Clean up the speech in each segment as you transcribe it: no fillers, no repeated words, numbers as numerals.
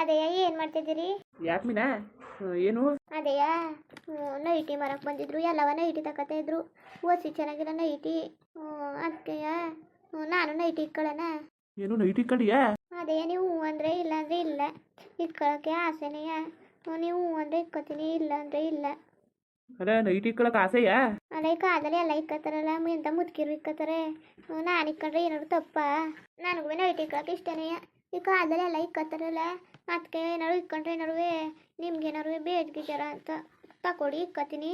ಅದೇಯ ಏನು ಮಾಡ್ತಿದ್ದೀರಿ? ಯಾಕೆ ಮೀನಾ? ಏನು? ಅದೇಯ ನೈಟಿ ಮರಕ್ಕೆ ಬಂದಿದ್ರು, ಎಲ್ಲವ ನೈಟಿ ತಗೋತಾ ಇದ್ರು. ಓಸಿ ಚೆನ್ನಾಗಿರೋ ನೈಟಿ. ಅದಕ್ಕೆಯ ನಾನು ನೈಟಿ ಇಟ್ಕೊಳ್ಳೋಣ. ಏನು ನೈಟ್ ಇಕ್ಕಡಿಯಾ? ಅದೇ ನೀವು ಹ್ಞೂ ಅಂದರೆ ಇಲ್ಲ ಅಂದರೆ ಇಲ್ಲ. ಇಟ್ಕೊಳ್ಳೋಕ್ಕೆ ಆಸೆನೆಯ. ನೀವು ಹ್ಞೂ ಅಂದರೆ ಇಟ್ಕೊತೀನಿ, ಇಲ್ಲ ಅಂದರೆ ಇಲ್ಲ. ಅಲ್ಲ ನೈಟ್ ಇಕ್ಕಳಕ್ಕೆ ಆಸೆಯಾ? ಅಲ್ಲ ಈ ಕಾಲದಲ್ಲಿ ಎಲ್ಲ ಇಕ್ಕತ್ತಾರಲ್ಲ, ಎಂತ ಮುದುಕಿರು ಇಕ್ಕತ್ತಾರೆ. ನಾನು ಇಕ್ಕೊಂಡ್ರೆ ಏನಾದ್ರು ತಪ್ಪ? ನನಗೂ ನೈಟಿ ಇಕ್ಕೊಳಕ್ಕೆ ಇಷ್ಟನೇ. ಈ ಕಾಲದಲ್ಲಿ ಎಲ್ಲ ಇಕ್ಕತ್ತಾರಲ್ಲ, ಅದಕ್ಕೆ ಏನಾದ್ರು ಇಕ್ಕೊಂಡ್ರೆ ಏನಾರು ನಿಮ್ಗೇನಾರು ಬೇಜಾರ ಅಂತ ತಕೊಡಿ ಇಕ್ಕತ್ತೀನಿ.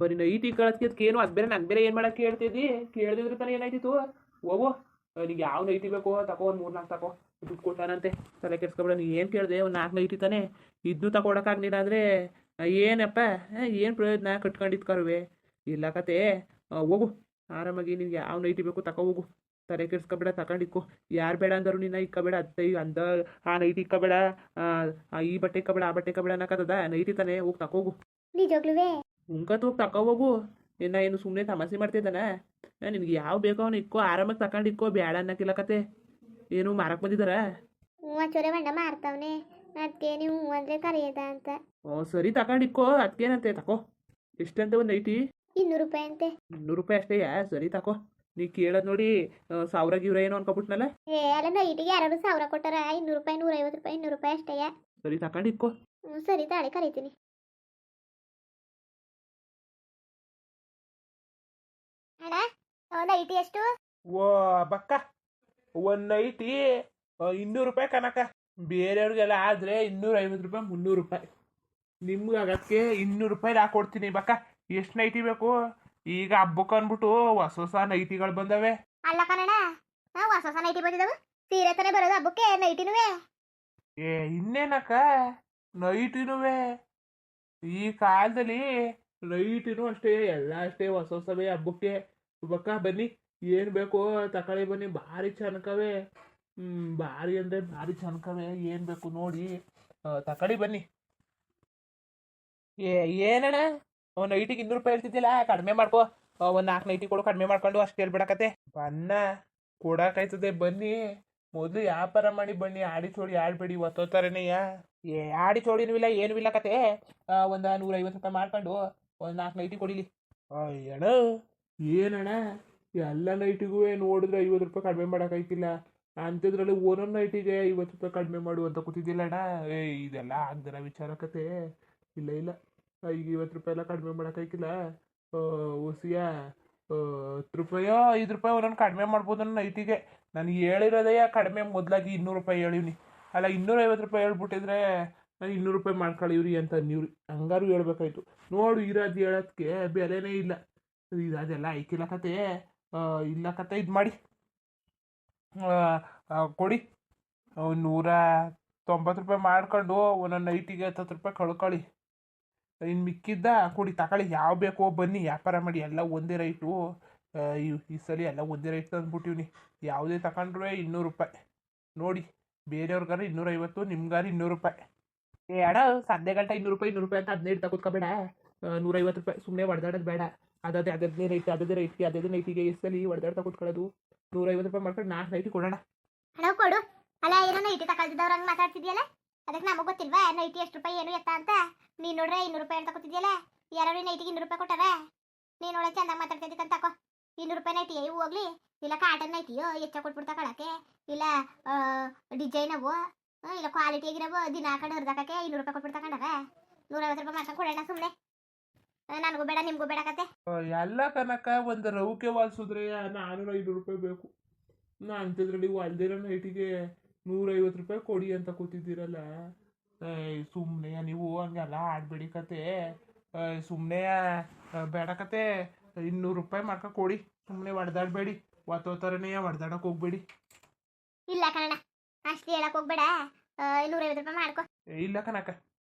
ಬರೀ ನೈಟ್ ಇಕ್ಕಳಕ್ಕೆ ಏನು ಅದು ಬೇರೆ ನಾನು ಬೇರೆ ಏನು ಮಾಡಕ್ಕೆ ಕೇಳ್ತಿದ್ದಿ? ಕೇಳಿದ್ರೆ ತಾನೇ ಏನಾಯ್ತಿತ್ತು? ಹೋಗು, ನಿಂಗೆ ಯಾವ ನೈಟಿ ಬೇಕೋ ತಗೋ, ಒಂದು 3-4 ತಗೋ, ದುಡ್ಡು ಕೊಟ್ಟಾನಂತೆ. ತಲೆ ಕೆಡ್ಸ್ಕೊಬೇಡ. ನೀ ಏನು ಕೇಳಿದೆ? ಒಂದು 4 ನೈಟಿ ತಾನೆ, ಇದನ್ನು ತಗೊಳಕ್ಕಾಗಲಿಲ್ಲ ಅಂದರೆ ಏನಪ್ಪ? ಏನು ಪ್ರಯೋಜನ ಕಟ್ಕೊಂಡಿದ್ಕರುವೆ? ಇಲ್ಲ ಕತೆ. ಹೋಗು ಆರಾಮಾಗಿ, ನಿನ್ಗೆ ಯಾವ ನೈಟಿ ಬೇಕು ತಗೋ ಹೋಗು. ತಲೆ ಕೆಡ್ಸ್ಕೊಬೇಡ, ತಗೊಂಡಿಕ್ಕೋ. ಯಾರು ಬೇಡ ಅಂದರು ನಿನ್ನ ಇಕ್ಕಬೇಡ. ಅತ್ತೆ ಅಂದ ಆ ನೈಟಿ ಇಕ್ಕಬೇಡ, ಈ ಬಟ್ಟೆ ಇಕ್ಕಬೇಡ, ಆ ಬಟ್ಟೆ ಇಕ್ಕಬೇಡ ಅನ್ನಕತ್ತದ. ನೈಟಿ ತಾನೆ, ಹೋಗಿ ತಗೋಗು. ನಿಜವಾಗ್ಲೂ ಉಂಕತ್ ಹೋಗಿ ತಗೋ ಹೋಗು. ಏನು ಸುಮ್ಮನೆ ತಮಾಷೆ ಮಾಡ್ತಿದ್ದಾನ? ನಿನ್ಗೆ ಯಾವ ಬೇಕೋ ಅವನು ಇಕ್ಕೋ, ಆರಾಮಾಗಿ ತಗೊಂಡಿಕ್ಕೋ. ಬೇಡ ಅನ್ನಕ್ಕಿಲ್ಲ ಕತೆ. ಏನು ಮಾರಕ್ಕೆ ಬಂದಿದ್ದಾರ? ಹ್ಞೂ ಅಚ್ಚೋರೆ ಬಣ್ಣ ಮಾರ್ತವನೆ, ಅದಕ್ಕೆ ನೀವು ಹ್ಞೂ ಅಂದರೆ ಕರೆಯದ ಅಂತ. ಸರಿ ತಗೊಂಡಿಕ್ಕೋ, ಅದಕ್ಕೇನಂತೆ ತಗೋ. ಎಷ್ಟಂತೆ ಒಂದು ನೈಟಿ? 200 ರೂಪಾಯಿ ಅಂತೆ. 200 ರೂಪಾಯಿ ಅಷ್ಟೇಯಾ? ಸರಿ ತಗೋ. ನೀ ಕೇಳೋದು ನೋಡಿ 1000 ಗಿವ್ರ ಏನೋ ಅನ್ಕೊಬಿಟ್ನಲ್ಲ. ಅಲ್ಲ ನೈಟಿಗೆ ಯಾರು 1000 ಕೊಟ್ಟಾರ? 200 ರೂಪಾಯಿ, 150 ರೂಪಾಯಿ, 200 ರೂಪಾಯಿ ಅಷ್ಟೇಯ. ಸರಿ ತಗೊಂಡಿಕ್ಕೋ. ಹ್ಞೂ ಸರಿ ತಾಳೆ ಕರಿತೀನಿ. ಅಣ್ಣ ನೈಟಿ ಎಷ್ಟು? ಓ ಬಕ್ಕ, ಒಂದು ನೈಟಿ 200 ರೂಪಾಯಿ ಕನಕ. ಬೇರೆಯವ್ರಿಗೆಲ್ಲ ಆದರೆ 250 ರೂಪಾಯಿ, 300 ರೂಪಾಯಿ. ನಿಮ್ಗೆ ಆಗಕ್ಕೆ 200 ರೂಪಾಯಿ ಹಾಕೊಡ್ತೀನಿ ಬಕ್ಕ. ಎಷ್ಟು ನೈಟಿ ಬೇಕು? ಈಗ ಹಬ್ಬಕ್ಕೆ ಅಂದ್ಬಿಟ್ಟು ಹೊಸ ಹೊಸ ನೈಟಿಗಳು ಬಂದವೆ. ಅಲ್ಲ ಕಣಣ್ಣ, ಹೊಸ ಹೊಸ ನೈಟಿ ಬಂದಿದ್ದಾವೆ. ಸೀರೆ ತಾನೇ ಬರೋದು ಹಬ್ಬಕ್ಕೆ, ನೈಟಿನುವೆ. ಇನ್ನೇನಕ್ಕ, ನೈಟಿನುವೆ. ಈ ಕಾಲದಲ್ಲಿ ನೈಟಿನೂ ಅಷ್ಟೇ, ಎಲ್ಲ ಅಷ್ಟೇ ಹೊಸ ಹೊಸವೇ ಹಬ್ಬಕ್ಕೆ. ಬಕ್ಕ ಬನ್ನಿ, ಏನು ಬೇಕೋ ತಕೊಳ್ಳಿ ಬನ್ನಿ. ಭಾರಿ ಚನ್ಕವೆ. ಭಾರಿ ಅಂದರೆ ಭಾರಿ ಚನ್ಕವೆ. ಏನು ಬೇಕು ನೋಡಿ ತಕೊಳ್ಳಿ ಬನ್ನಿ. ಏನಣ್ಣ, ಒಂದು ನೈಟಿಗೆ 200 ರೂಪಾಯಿ ಹೇಳ್ತಿದ್ದಿಲ್ಲ, ಕಡಿಮೆ ಮಾಡ್ಕೋ. ಒಂದು 4 ನೈಟಿ ಕೊಡು, ಕಡಿಮೆ ಮಾಡ್ಕೊಂಡು ಅಷ್ಟು ಹೇಳ್ಬಿಡಕತ್ತೆ. ಬನ್ನ ಕೊಡಕಾಯ್ತದೆ ಬನ್ನಿ. ಮೊದಲು ವ್ಯಾಪಾರ ಮಾಡಿ ಬನ್ನಿ. ಆಡಿ ಚೋಡಿ ಆಡ್ಬೇಡಿ, ಒತ್ತೋತಾರೇನೆಯ. ಆಡಿ ಚೋಡಿನೂ ಇಲ್ಲ, ಏನೂ ಇಲ್ಲ ಕತೆ. ಒಂದು 150 ರೂಪಾಯಿ ಮಾಡ್ಕೊಂಡು ಒಂದು 4 ನೈಟಿ ಕೊಡಿಲಿ. ಅಯ್ಯಣ್ಣ, ಏನಣ್ಣ, ಎಲ್ಲ ನೈಟಿಗೂ ನೋಡಿದ್ರೆ 50 ರೂಪಾಯಿ ಕಡಿಮೆ ಮಾಡೋಕ್ಕಾಯ್ತಿಲ್ಲ. ಅಂಥದ್ರಲ್ಲಿ ಒಂದೊಂದು ನೈಟಿಗೆ 50 ರೂಪಾಯಿ ಕಡಿಮೆ ಮಾಡು ಅಂತ ಕೂತಿದ್ದಿಲ್ಲ ಅಣ್ಣ. ಇದೆಲ್ಲ ಆಗ್ದಿರ ವಿಚಾರ ಕತೆ. ಇಲ್ಲ ಇಲ್ಲ, ಈಗ 50 ರೂಪಾಯಿ ಎಲ್ಲ ಕಡಿಮೆ ಮಾಡೋಕ್ಕಾಯ್ತಿಲ್ಲ. ಹೊಸಿಯ 10 ರೂಪಾಯೋ 5 ರೂಪಾಯಿ ಒಂದೊಂದು ಕಡಿಮೆ ಮಾಡ್ಬೋದು ನನ್ನ ನೈಟಿಗೆ. ನಾನು ಹೇಳಿರೋದೇ ಕಡಿಮೆ. ಮೊದಲಾಗಿ 200 ರೂಪಾಯಿ ಹೇಳಿವ್ನಿ. ಅಲ್ಲ 250 ರೂಪಾಯಿ ಹೇಳ್ಬಿಟ್ಟಿದ್ರೆ ನಾನು 200 ರೂಪಾಯಿ ಮಾಡ್ಕೊಳ್ಳಿವ್ರಿ ಅಂತ ನೀವ್ರಿ. ಹಂಗಾರು ಹೇಳ್ಬೇಕಾಯ್ತು. ನೋಡು, ಇರೋದು ಹೇಳೋದಕ್ಕೆ ಬೆಲೆನೇ ಇಲ್ಲ. ಇದೆಲ್ಲ ಐಕಿಲ್ಲ ಕತೆ. ಇಲ್ಲ ಕತೆ, ಇದು ಮಾಡಿ ಕೊಡಿ. 190 ರೂಪಾಯಿ ಮಾಡ್ಕೊಂಡು ಒಂದೊಂದು ನೈಟಿಗೆ 10 ರೂಪಾಯಿ ಕಳ್ಕೊಳ್ಳಿ. ಇನ್ನು ಮಿಕ್ಕಿದ್ದ ಕೊಡಿ, ತಗೊಳ್ಳಿ. ಯಾವ ಬೇಕೋ ಬನ್ನಿ, ವ್ಯಾಪಾರ ಮಾಡಿ. ಎಲ್ಲ ಒಂದೇ ರೈಟು. ಈ ಸಲ ಎಲ್ಲ ಒಂದೇ ರೈಟ್ ತಂದ್ಬಿಟ್ಟಿವ್ನಿ. ಯಾವುದೇ ತಗೊಂಡ್ರೆ 200 ರೂಪಾಯಿ ನೋಡಿ. ಬೇರೆಯವ್ರಿಗಾರ 250, ನಿಮ್ಗಾರ 200 ರೂಪಾಯಿ. ಅಣ್ಣ, ಸಂದೆ ಗಂಟೆ 200 ರೂಪಾಯಿ 200 ರೂಪಾಯಿ ಅಂತ 15 ತಗೊತ್ಕೋಬೇಡ. 150 ರೂಪಾಯಿ ಸುಮ್ಮನೆ ಹೊಡೆದಾಡೋದು ಬೇಡ. ಅದೇ ರೈಟ್, ಅದೇ ನೈಟಿಗೆ ಎಷ್ಟಲ್ಲಿ ಹೊಡೆದಾಡ್ತಾ ಕೂತ್ಕೊಳ್ಳೋದು. 150 ರೂಪಾಯಿ ಮಾಡ್ಕೊಂಡು 4 ನೈಟಿ ಕೊಡೋಣ. ಹಣ ಕೊಡು. ಅಲ್ಲ ಏನೋ ನೈಟಿ ತಗೊಳ್ತಿದ್ದವ್ರು ಹಂಗೆ ಮಾತಾಡ್ತಿದ್ಯಲ್ಲ, ಅದಕ್ಕೆ ನಮಗೆ ಗೊತ್ತಿಲ್ವಾ ನೈಟಿ ಎಷ್ಟು ರೂಪಾಯಿ ಏನು ಎತ್ತ ಅಂತ? ನೀನು ನೋಡ್ರೆ 200 ರೂಪಾಯಿ ಅಂತ ಕೂತಿದ್ಯಲ್ಲ. ಯಾರು ನೈಟಿಗೆ 200 ರೂಪಾಯಿ ಕೊಟ್ಟಾರ? ನೀನು ಒಳ್ಳೆ ಚೆನ್ನಾಗಿ ಮಾತಾಡ್ತಿದ್ದಕ್ಕಂತ ತಕೋ. 200 ರೂಪಾಯಿ ನೈಟಿ ಇವು ಹೋಗ್ಲಿ. ಇಲ್ಲ ಕಾಟನ್ ನೈಟಿಯೋ ಹೆಚ್ಚ ಕೊಟ್ಬಿಡ್ತಾ ಕಳಕ್ಕೆ. ಇಲ್ಲ ಡಿಸೈನ್ ಅವು, ಇಲ್ಲ ಕ್ವಾಲಿಟಿ ಆಗಿರವು ದಿನ ಹಾಕೊಂಡು ಹರಿದಾಕಕ್ಕೆ 200 ರೂಪಾಯಿ ಕೊಟ್ಬಿಡ್ತಾ ಕಂಡಾರ. 150 ರೂಪಾಯಿ ಮಾಡ್ಕೊಂಡು ಕೊಡೋಣ ಸುಮ್ಮನೆ. ನನಗೂ ಬೇಡ, ನಿಮಗೂ ಬೇಡ ಕತೆ. ಎಲ್ಲ ಕನಕ ಒಂದು ರೌಕೆ ವಾಲ್ಸಿದ್ರೆ ನಾನು 500 ರೂಪಾಯಿ ಬೇಕು. ಅಂಥದ್ರಲ್ಲಿ ಹೊಲ್ದಿರೋ ನೈಟಿಗೆ 150 ರೂಪಾಯಿ ಕೊಡಿ ಅಂತ ಕೂತಿದ್ದೀರಲ್ಲ. ಸುಮ್ಮನೆ ನೀವು ಹಂಗೆಲ್ಲ ಆಡಬೇಡಿ ಕತೆ. ಸುಮ್ಮನೆ ಬೇಡ ಕತೆ. 200 ರೂಪಾಯಿ ಮಾಡ್ಕೊ ಕೊಡಿ. ಸುಮ್ಮನೆ ಹೊಡೆದಾಡಬೇಡಿ. ಒತ್ತೋತಾರನೇ ಹೊಡೆದಾಡಕ್ಕೆ ಹೋಗ್ಬೇಡಿ. ಇಲ್ಲ ಕಣಣ್ಣ, ಅಷ್ಟು ಹೇಳಕ್ಕೆ ಹೋಗ್ಬೇಡ. 150 ರೂಪಾಯಿ ಮಾಡ್ಕೊ. ಇಲ್ಲ ಕನಕ,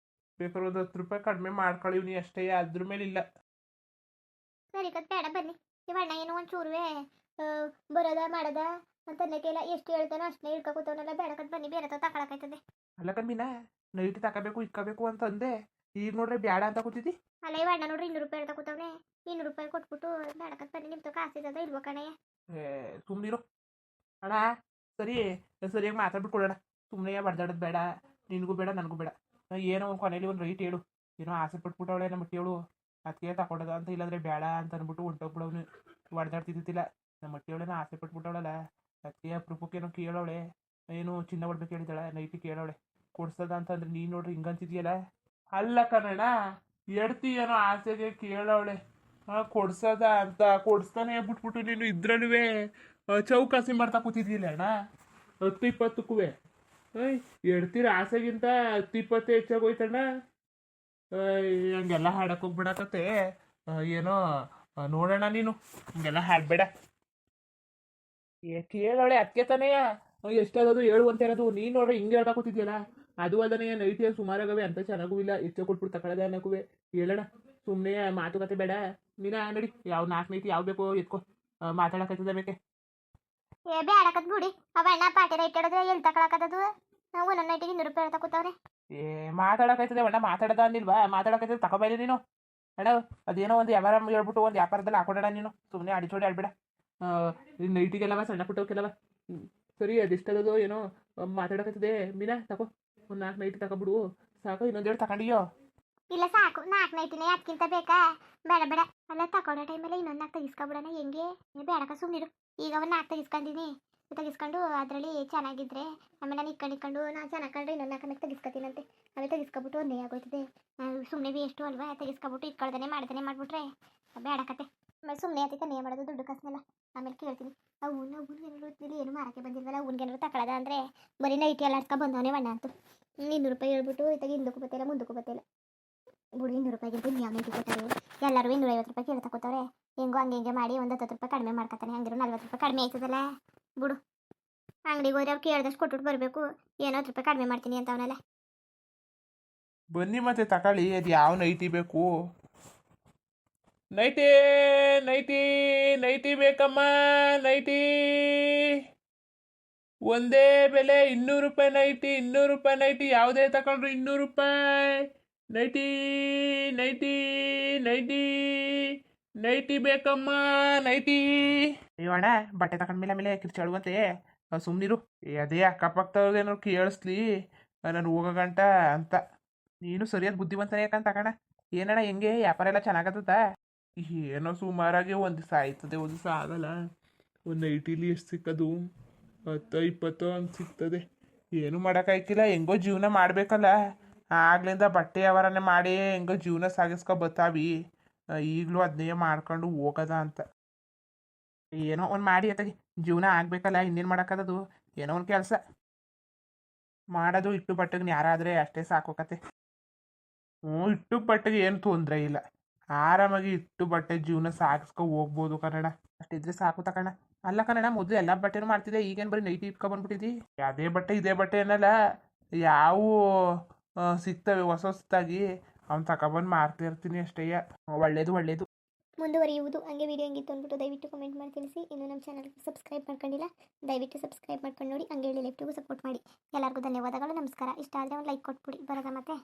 ಬೇಕಾದ್ರೆ ಒಂದು 10 ರೂಪಾಯಿ ಕಡಿಮೆ ಮಾಡ್ಕೊಳ್ಳಿವ್ನಿ ಅಷ್ಟೇ. ಅದ್ರ ಮೇಲೆ ಇಲ್ಲ. ಸರಿ ಕತ್ ಬೇಡ ಬನ್ನಿ. ಇವಣ್ಣ ಏನೋ ಒಂಚೂರುವೆ ಬರೋದ ಮಾಡೋದ ಅಂತ ಅನ್ನಕ್ಕೆಲ್ಲ ಎಷ್ಟು ಹೇಳ್ತಾನೋ ಅಷ್ಟನ್ನೇ ಇಳ್ಕೊ ಕೂತವನೆಲ್ಲ. ಬೇಡ ಕತ್ ಬನ್ನಿ, ಬೇರೆ ತಗೊಳಕಾಯ್ತದೆ. ಅಲ್ಲ ಕಣ್ಮೀನ, ನೈಟಿ ತಗೋಬೇಕು ಇಕ್ಕೋಬೇಕು ಅಂತಂದೆ. ಈಗ ನೋಡ್ರೆ ಬೇಡ ಅಂತ ಕೂತಿದ್ದಿ. ಅಲ್ಲ ಇವಣ್ಣ ನೋಡ್ರಿ 200 ರೂಪಾಯಿ ಹೇಳ್ತಾ ಕೂತವನೆ. 200 ರೂಪಾಯಿ ಕೊಟ್ಬಿಟ್ಟು ಬೇಡ ಕತ್ ಬನ್ನಿ. ನಿಮ್ದು ಕಾಸು ಇದ್ದದ ಇಲ್ವೋ ಕಣಯ್ಯ? ಸುಮ್ಮನಿರು ಅಣ್ಣ. ಸರಿ, ಸರಿಯಾಗಿ ಮಾತಾಡ್ಬಿಟ್ಟು ಕೊಡೋಣ. ಸುಮ್ಮನೆ ಹೊಡೆದಾಡೋದು ಬೇಡ. ನಿನಗೂ ಬೇಡ ನನಗೂ ಬೇಡ ಏನೋ ಒಂದು ಕೊನೆಯಲ್ಲಿ ಒಂದು ರೈಟ್ ಹೇಳು. ಏನೋ ಆಸೆ ಪಟ್ಬಿಟ್ಟವಳೆ ನಮ್ಮ ಮಟ್ಟಿಯವಳು, ಅದಕ್ಕೆ ತಗೊಳ್ಳೋದ ಅಂತ, ಇಲ್ಲಾಂದ್ರೆ ಬೇಡ ಅಂತ ಅಂದ್ಬಿಟ್ಟು ಹೊಂಟೋಗ್ಬಿಡವನು. ಹೊಡೆದಾಡ್ತಿದ್ದಿಲ್ಲ. ನಮ್ಮ ಮಟ್ಟಿಯವಳೇನೋ ಆಸೆ ಪಟ್ಬಿಟ್ಟವಳಲ್ಲ, ಅದಕ್ಕೆ ಅಪರೂಪಕ್ಕೇನೋ ಕೇಳವಳೆ. ಏನು ಚಿನ್ನ ಹೊಡ್ಬೇಕು ಹೇಳಿದಾಳೆ, ನೈಟಿ ಕೇಳವಳೆ. ಕೊಡ್ಸದ ಅಂತಂದ್ರೆ ನೀನು ನೋಡ್ರಿ ಹಿಂಗಂತಿದ್ಯಲ್ಲ. ಅಲ್ಲ ಕನ್ನಡ, ಎಡ್ತಿ ಏನೋ ಆಸೆಗೆ ಕೇಳವಳೆ, ಕೊಡ್ಸದ ಅಂತ. ಕೊಡ್ಸ್ತಾನೆ ಬಿಟ್ಬಿಟ್ಟು ನೀನು ಇದ್ರಲ್ಲೂ ಚೌಕಾಸಿ ಮಾಡ್ತಾ ಕೂತಿದ್ದಿಲ್ಲ ಅಣ್ಣ, 10-20ಕ್ಕೂ. ಎಡ್ತೀರ ಆಸೆಗಿಂತ 10-20 ಹೆಚ್ಚಾಗೋಯ್ತಣ್ಣ. ಹಂಗೆಲ್ಲ ಹಾಡಕ್ಕೆ ಹೋಗ್ಬಿಡಕತ್ತೆ. ಏನೋ ನೋಡೋಣ, ನೀನು ಹಂಗೆಲ್ಲ ಹಾಡ್ಬೇಡ. ಕೇಳೋಳೆ ಅದಕ್ಕೆ ತಾನೇ ಎಷ್ಟಾಗೋದು ಹೇಳುವಂತ ಇರೋದು. ನೀನು ನೋಡ್ರಿ ಹಿಂಗೆ ಹೇಳ್ತಾ ಕೂತಿದ್ಯಲ್ಲ. ಅದು ಅಲ್ಲದೆ ನೈಟಿಯಲ್ಲಿ ಸುಮಾರಾಗವೆ, ಅಂತ ಚೆನ್ನಾಗೂ ಇಲ್ಲ. ಹೆಚ್ಚು ಕೊಟ್ಬಿಟ್ಟು ತಗೊಳ್ಳೋದೆ ಅನ್ನಕ್ಕೂ ಹೇಳೋಣ. ಸುಮ್ಮನೆ ಮಾತುಕತೆ ಬೇಡ. ನೀನ ನಡಿ, ಯಾವ 4 ನೈಟಿ ಯಾವ ಬೇಕೋ ಎತ್ಕೊ, ಮಾತಾಡಕತ್ತದ ಬೇಕೆ. ಏ ಬೇಡಕತ್ ಬಿಡಿ, ಅವ ಅಣ್ಣ ಪಾಟಿ ರೈಟ್ ಹಿಡಿದ್ರೆ ಎಲ್ಲಿ ತಗೊಳಕತ್ತದು. ನಾವು ನನ್ನ ನೈಟಿಗೆ 200 ರೂಪಾಯಿ ಹೇಳ್ತಾ ಕೂತವ್ರೆ. ಮಾತಾಡಕೈತದೆ ಅಣ್ಣ, ಮಾತಾಡದ ಅಂದಿಲ್ವಾ? ಮಾತಾಡಕೈತದೆ ತಗೋಬೇಡಿ ನೀನು ಅಣ್ಣ. ಅದೇನೋ ಒಂದು ವ್ಯವಹಾರ ಹೇಳ್ಬಿಟ್ಟು ಒಂದು ವ್ಯಾಪಾರದಲ್ಲಿ ಹಾಕೊಡೋಣ ನೀನು. ಸುಮ್ಮನೆ ಅಡಿಚೋಡಿ ಆಡ್ಬೇಡ. ನೈಟಿಗೆಲ್ಲವ, ಸಣ್ಣ ಪುಟ್ಟವಕ್ಕೆಲ್ಲವ. ಸರಿ, ಅದೆಷ್ಟದೋ ಏನೋ ಮಾತಾಡಕತ್ತದೆ. ಮೀನಾ ತಗೋ, ಒಂದು 4 ನೈಟಿ ತಗೊಬಿಡು ಸಾಕು. ಇನ್ನೊಂದೆರಡು ತಗೊಂಡಿಯೋ? ಇಲ್ಲ ಸಾಕು, 4 ನೈಟಿನೇ. ಅದಕ್ಕಿಂತ ಬೇಕಾ? ಬೇಡ ಬೇಡ. ಅಲ್ಲ ತಗೊಳ್ಳೋ ಟೈಮಲ್ಲಿ ಇನ್ನೊಂದು 4 ತೆಗಿಸ್ಕೊಬಿಡೋಣ. ಹೆಂಗೆ? ಬೇಡಕ ಸುಮ್ಮನಿರು. ಈಗ ಒಂದು 4 ತೆಗಿಸ್ಕೊಂಡಿನಿ. ತೆಗಿಸ್ಕೊಂಡು ಅದರಲ್ಲಿ ಚೆನ್ನಾಗಿದ್ರೆ ಆಮೇಲೆ ನಾನು ಇಕ್ಕೊಂಡು ನಾನು ಚೆನ್ನಾಗಿ ಕಂಡ್ರೆ ಇನ್ನೊಂದು 4 ತೆಗಿಸ್ಕೊತೀನಂತೆ. ಅವೇ ತೆಗಿಸ್ಕೊಬಿಟ್ಟು ಒಂದೇ ಆಗೋಯ್ತದೆ. ಸುಮ್ಮನೆ ವೇಸ್ಟು ಅಲ್ವಾ? ತೆಗಿಸ್ಕೊಬಿಟ್ಟು ಇಟ್ಕೊಳ್ದೇ ಮಾಡ್ಬಿಟ್ರೆ ಬೇಡಕತ್ತೆ. ಆಮೇಲೆ ಸುಮ್ಮನೆ ಅದಕ್ಕೆ ನೇ ಮಾಡೋದು ದುಡ್ಡು ಕಾಸನೆಲ್ಲ. ಆಮೇಲೆ ಕೇಳ್ತೀನಿ, ಅವ್ನಿಗೇನಾದ್ರು ಇಲ್ಲಿ ಏನು ಮಾರಕ್ಕೆ ಬಂದಿಲ್ವಲ್ಲ, ಅವ್ನಿಗೇನಾದ್ರು ತಗೊಳ್ಳೋದ ಅಂದರೆ ಬರೀ ನೈಟಿ ಎಲ್ಲ ಆಡ್ಸ್ಕೊ ಬಂದವನೇ ಬಣ್ಣ ಅಂತೂ. 200 ರೂಪಾಯಿ ಹೇಳ್ಬಿಟ್ಟು ಇತ್ತಾಗ ಹಿಂದಕ್ಕೂ ಬತ್ತಿಲ್ಲ ಮುಂದಕ್ಕೂ ಬತ್ತಿಲ್ಲ. ಬಿಡು, 200 ರೂಪಾಯಿಗಿಂತ ಯಾವ ನೈಟಿ ಕೊಟ್ಟಾರೆ? ಎಲ್ಲರೂ 250 ರೂಪಾಯಿ ಕೇಳ್ತಾ ಕೊಟ್ಟವ್ರೆ. ಹೆಂಗೋ ಹಂಗೆ ಮಾಡಿ ಒಂದು 10 ರೂಪಾಯಿ ಕಡಿಮೆ ಮಾಡ್ಕೊತಾನೆ. ಹಂಗಿರೋ 40 ರೂಪಾಯಿ ಕಡಿಮೆ ಆಯ್ತದಲ್ಲ. ಬಿಡು, ಅಂಗಡಿಗೆ ಹೋದ್ರೆ ಅವ್ರು ಕೇಳ್ದಷ್ಟು ಕೊಟ್ಬಿಟ್ಟು ಬರಬೇಕು. ಏನೋ 10 ರೂಪಾಯಿ ಕಡಿಮೆ ಮಾಡ್ತೀನಿ ಅಂತ ಅವನಲ್ಲ. ಬನ್ನಿ ಮತ್ತೆ ತಗೊಳ್ಳಿ, ಅದು ಯಾವ ನೈಟಿ ಬೇಕು? ನೈಟಿ ನೈಟಿ ನೈಟಿ ಬೇಕಮ್ಮ, ನೈಟಿ ಒಂದೇ ಬೆಲೆ 200 ರೂಪಾಯಿ ನೈಟಿ. 200 ರೂಪಾಯಿ ನೈಟಿ ಯಾವುದೇ ತಗೊಂಡ್ರು 200 ರೂಪಾಯಿ. ನೈಟಿ ನೈಟಿ ನೈಟಿ ನೈಟಿ ಬೇಕಮ್ಮ, ನೈಟಿ. ಅಯ್ಯೋಣ, ಬಟ್ಟೆ ತಗೊಂಡ್ಮೇಲೆ ಆಮೇಲೆ ಕಿರ್ಚಾಡುವಂತೆ ಸುಮ್ಮನಿರು. ಅದೇ ಅಕ್ಕಪಕ್ಕದವ್ರಿಗೇನೋ ಕೇಳಿಸ್ಲಿ ನಾನು ಹೋಗಗಂಟ ಅಂತ. ನೀನು ಸರಿಯಾದ ಬುದ್ಧಿವಂತನೇ ಯಾಕಂತ ತಗೋಣ. ಏನಣ್ಣ, ಹೆಂಗೆ ವ್ಯಾಪಾರ ಎಲ್ಲ ಚೆನ್ನಾಗತ್ತ? ಏನೋ ಸುಮಾರಾಗಿ ಒಂದು ದಿವಸ ಆಯ್ತದೆ, ಒಂದು ದಿವಸ ಆಗಲ್ಲ. ಒಂದು ನೈಟಿಲಿ ಎಷ್ಟು ಸಿಕ್ಕದು? 10-20 ಹಂಗೆ ಸಿಗ್ತದೆ. ಏನು ಮಾಡೋಕ್ಕಾಯ್ತಿಲ್ಲ, ಹೆಂಗೋ ಜೀವನ ಮಾಡಬೇಕಲ್ಲ. ಆಗ್ಲಿಂದ ಬಟ್ಟೆ ವ್ಯವಹಾರನೇ ಮಾಡಿ ಹೆಂಗೋ ಜೀವನ ಸಾಗಿಸ್ಕೊ ಬತ್ತಾವಿ. ಈಗಲೂ ಅದನ್ನೇ ಮಾಡ್ಕೊಂಡು ಹೋಗೋದ ಅಂತ. ಏನೋ ಒಂದು ಮಾಡಿ ಅತ್ತಾಗಿ ಜೀವನ ಆಗಬೇಕಲ್ಲ. ಇನ್ನೇನು ಮಾಡೋಕ್ಕದು? ಏನೋ ಒಂದು ಕೆಲಸ ಮಾಡೋದು. ಇಟ್ಟು ಬಟ್ಟೆಗೆ ಯಾರಾದರೆ ಅಷ್ಟೇ ಸಾಕೋಕತ್ತೆ. ಇಟ್ಟು ಬಟ್ಟೆಗೆ ಏನು ತೊಂದರೆ ಇಲ್ಲ. ಆರಾಮಾಗಿ ಇಟ್ಟು ಬಟ್ಟೆ ಜೀವನ ಸಾಗಿಸ್ಕೊ ಹೋಗ್ಬೋದು ಕನ್ನಡ. ಅಷ್ಟಿದ್ರೆ ಸಾಕು ತಗೋಣ. ಅಲ್ಲ ಕನ್ನಡ, ಮೊದಲು ಎಲ್ಲ ಬಟ್ಟೆನೂ ಮಾಡ್ತಿದ್ದೆ, ಈಗೇನು ಬರೀ ನೈಟಿ ಇಟ್ಕೊಬಂದ್ಬಿಟ್ಟಿದ್ದಿ? ಅದೇ ಬಟ್ಟೆ ಇದೇ ಬಟ್ಟೆ ಏನಲ್ಲ, ಯಾವ ಸಿಗ್ತವೆ ಹೊಸ ಹೊಸದಾಗಿ ಅವ್ನು ತಗೊಬಂದು ಮಾರ್ತಾ ಇರ್ತೀನಿ ಅಷ್ಟೇ. ಒಳ್ಳೇದು ಒಳ್ಳೇದು. ಮುಂದುವರಿಯುವುದು. ಹಂಗೆ ವಿಡಿಯೋ ಹೆಂಗಿತ್ತು ಅಂದ್ಬಿಟ್ಟು ದಯವಿಟ್ಟು ಕಮೆಂಟ್ ಮಾಡಿ ತಿಳಿಸಿ. ಇನ್ನು ನಮ್ಮ ಚಾನಲ್ಗೆ ಸಬ್ಸ್ಕ್ರೈಬ್ ಮಾಡ್ಕೊಂಡಿಲ್ಲ, ದಯವಿಟ್ಟು ಸಬ್ಸ್ಕ್ರೈಬ್ ಮಾಡ್ಕೊಂಡು ನೋಡಿ. ಹಂಗೆ ಹೇಳಿ ಲೈಫ್ಟಿಗೂ ಸಪೋರ್ಟ್ ಮಾಡಿ. ಎಲ್ಲರಿಗೂ ಧನ್ಯವಾದಗಳು, ನಮಸ್ಕಾರ. ಇಷ್ಟ ಆದರೆ ಒಂದು ಲೈಕ್ ಕೊಟ್ಬಿಡಿ. ಬರೋದ ಮತ್ತೆ.